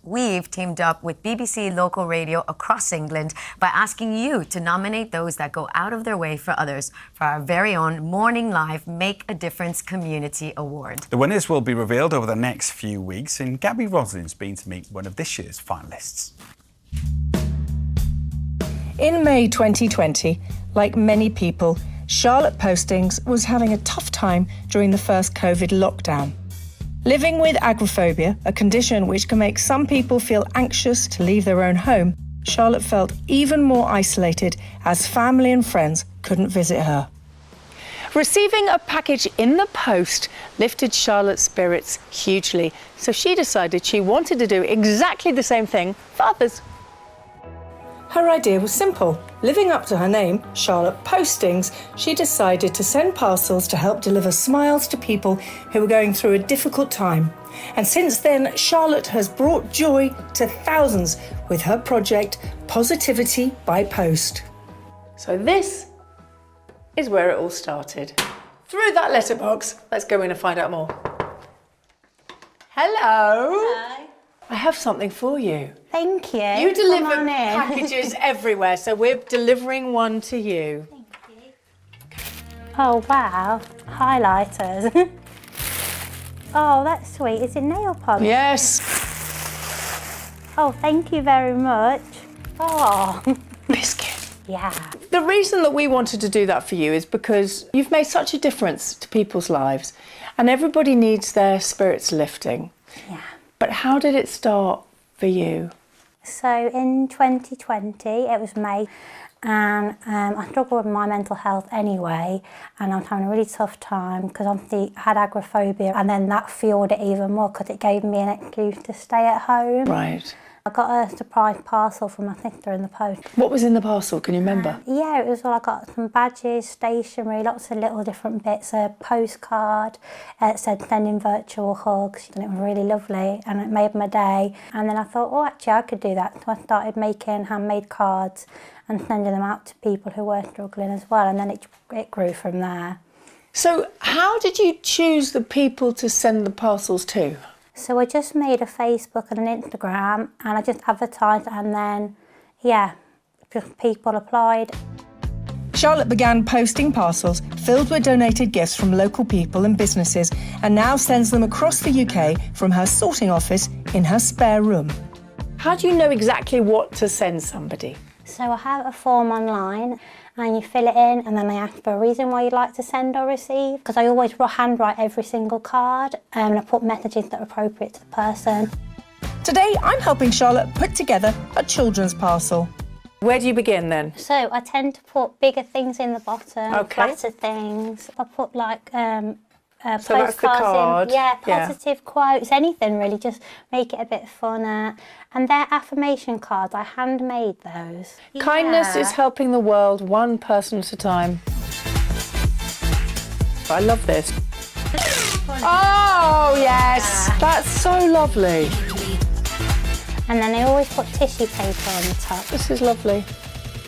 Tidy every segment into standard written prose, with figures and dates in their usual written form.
we've teamed up with BBC local radio across England by asking you to nominate those that go out of their way for others for our very own Morning Live Make a Difference Community Award. The winners will be revealed over the next few weeks, and Gabby Roslin's been to meet one of this year's finalists. In May 2020, like many people, Charlotte Postings was having a tough time during the first COVID lockdown. Living with agoraphobia, a condition which can make some people feel anxious to leave their own home, Charlotte felt even more isolated as family and friends couldn't visit her. Receiving a package in the post lifted Charlotte's spirits hugely, so she decided she wanted to do exactly the same thing for others. Her idea was simple. Living up to her name, Charlotte Postings, she decided to send parcels to help deliver smiles to people who were going through a difficult time. And since then, Charlotte has brought joy to thousands with her project, Positivity by Post. So this is where it all started. Through that letterbox, let's go in and find out more. Hello. Hi. I have something for you. Thank you. You deliver packages everywhere, so we're delivering one to you. Thank you. Oh, wow. Highlighters. Oh, that's sweet. Is it nail polish? Yes. Oh, thank you very much. Oh. Biscuit. Yeah. The reason that we wanted to do that for you is because you've made such a difference to people's lives, and everybody needs their spirits lifting. Yeah. But how did it start for you? So in 2020, it was May, and I struggle with my mental health anyway, and I'm having a really tough time because I had agoraphobia, and then that fueled it even more because it gave me an excuse to stay at home. Right. I got a surprise parcel from my sister in the post. What was in the parcel? Can you remember? Yeah, it was all, I got some badges, stationery, lots of little different bits, a postcard. It said sending virtual hugs, and it was really lovely, and it made my day. And then I thought, oh, actually, I could do that. So I started making handmade cards and sending them out to people who were struggling as well, and then it grew from there. So how did you choose the people to send the parcels to? So I just made a Facebook and an Instagram, and I just advertised, and then, yeah, just people applied. Charlotte began posting parcels filled with donated gifts from local people and businesses, and now sends them across the UK from her sorting office in her spare room. How do you know exactly what to send somebody? So I have a form online, and you fill it in, and then they ask for a reason why you'd like to send or receive, because I always handwrite every single card, and I put messages that are appropriate to the person. Today, I'm helping Charlotte put together a children's parcel. Where do you begin then? So I tend to put bigger things in the bottom, Okay. flatter things. I put like So that's the postcards card. in, positive quotes, anything really, just make it a bit funner. And they're affirmation cards, I handmade those. Kindness Yeah. is helping the world one person at a time. I love this. Oh, yes, that's so lovely. And then I always put tissue paper on the top. This is lovely.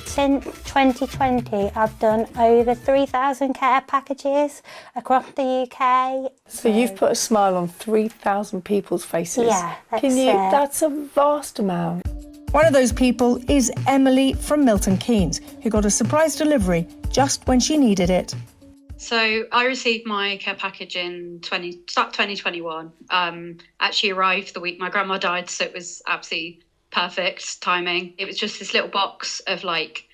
Since 2020, I've done over 3,000 care packages across the UK. So you've put a smile on 3,000 people's faces. Yeah, that's Can you? it. That's a vast amount. One of those people is Emily from Milton Keynes, who got a surprise delivery just when she needed it. So I received my care package in 2021. Actually arrived the week my grandma died, so it was absolutely perfect timing. It was just this little box of like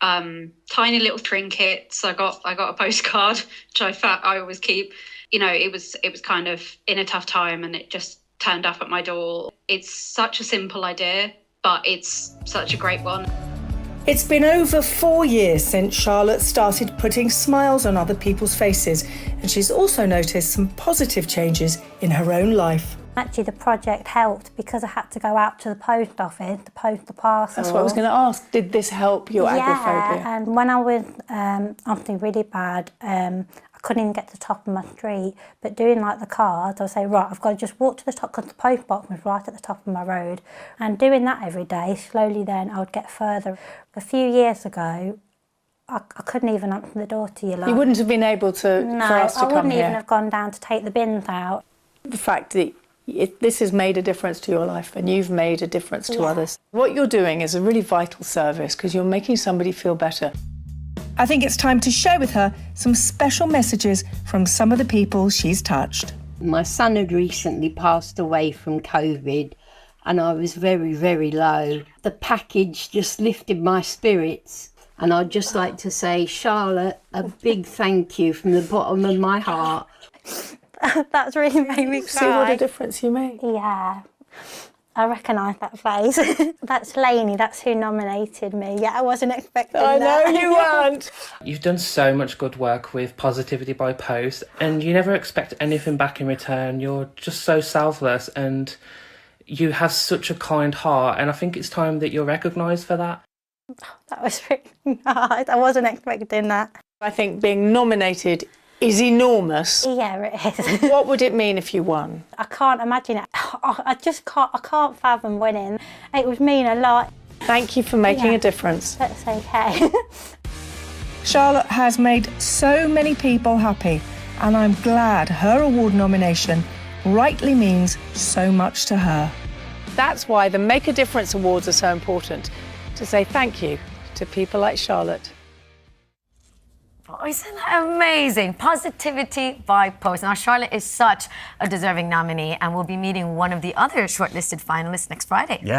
tiny little trinkets. I got a postcard, which I always keep. You know, it was kind of in a tough time, and it just turned up at my door. It's such a simple idea, but it's such a great one. It's been over 4 years since Charlotte started putting smiles on other people's faces, and she's also noticed some positive changes in her own life. Actually, the project helped because I had to go out to the post office to post the parcel. That's what I was going to ask. Did this help your agoraphobia? Yeah, and when I was obviously really bad, I couldn't even get to the top of my street. But doing like the cards, I would say, right, I've got to just walk to the top because the post box was right at the top of my road. And doing that every day, slowly then I would get further. A few years ago, I couldn't even answer the door to you. Like, You wouldn't have been able to no, for us to I come wouldn't here. even have gone down to take the bins out. The fact that This has made a difference to your life and you've made a difference to others. What you're doing is a really vital service because you're making somebody feel better. I think it's time to share with her some special messages from some of the people she's touched. My son had recently passed away from COVID and I was very, very low. The package just lifted my spirits, and I'd just like to say, Charlotte, a big thank you from the bottom of my heart. That's really made me cry. See what a difference you make. Yeah, I recognise that face. That's Lainey, that's who nominated me. Yeah, I wasn't expecting that. I know you weren't. You've done so much good work with Positivity by Post, and you never expect anything back in return. You're just so selfless and you have such a kind heart, and I think it's time that you're recognised for that. That was really hard. I wasn't expecting that. I think being nominated is enormous. Yeah, it is. What would it mean if you won? I can't imagine it. I can't fathom winning. It would mean a lot. Thank you for making a difference. That's okay. Charlotte has made so many people happy, and I'm glad her award nomination rightly means so much to her. That's why the Make a Difference Awards are so important, to say thank you to people like Charlotte. Oh, isn't that amazing? Positivity by Post. Now, Charlotte is such a deserving nominee and will be meeting one of the other shortlisted finalists next Friday. Yeah,